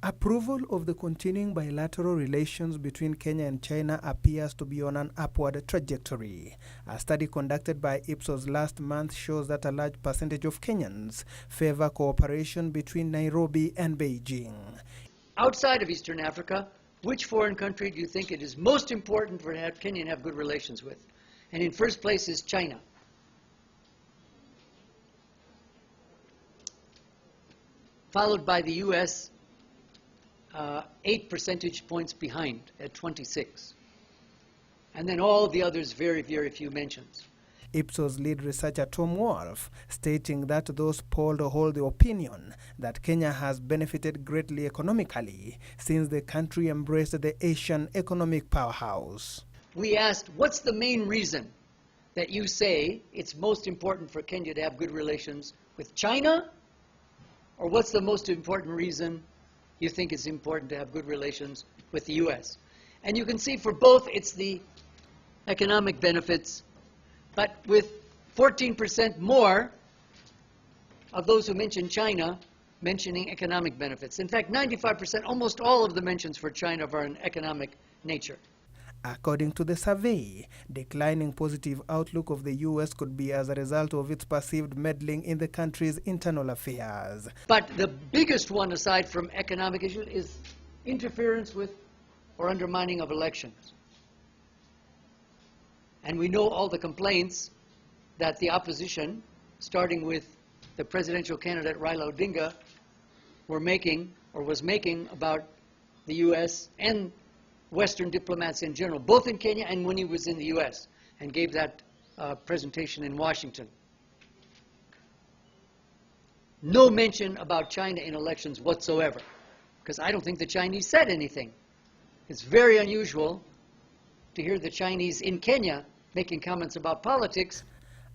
Approval of the continuing bilateral relations between Kenya and China appears to be on an upward trajectory. A study conducted by IPSOS last month shows that a large percentage of Kenyans favor cooperation between Nairobi and Beijing. Outside of Eastern Africa, which foreign country do you think it is most important for Kenya to have good relations with? And in first place is China. Followed by the U.S., 8 percentage points behind at 26. And then all the others, very, very few mentions. IPSOS lead researcher Tom Wolf stating that those polled hold the opinion that Kenya has benefited greatly economically since the country embraced the Asian economic powerhouse. We asked, what's the main reason that you say it's most important for Kenya to have good relations with China? Or what's the most important reason you think it's important to have good relations with the U.S.? And you can see for both it's the economic benefits, but with 14% more of those who mention China mentioning economic benefits. In fact, 95%, almost all of the mentions for China are in economic nature. According to the survey, declining positive outlook of the U.S. could be as a result of its perceived meddling in the country's internal affairs. But the biggest one, aside from economic issues, is interference with or undermining of elections. And we know all the complaints that the opposition, starting with the presidential candidate Raila Odinga, were making or was making about the U.S. and Western diplomats in general, both in Kenya and when he was in the U.S., and gave that presentation in Washington. No mention about China in elections whatsoever, because I don't think the Chinese said anything. It's very unusual to hear the Chinese in Kenya making comments about politics.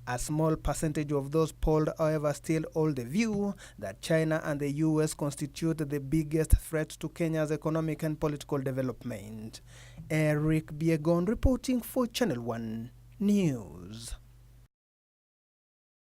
A small percentage of those polled, however, still hold the view that China and the U.S. constitute the biggest threat to Kenya's economic and political development. Eric Biegon reporting for Channel 1 News.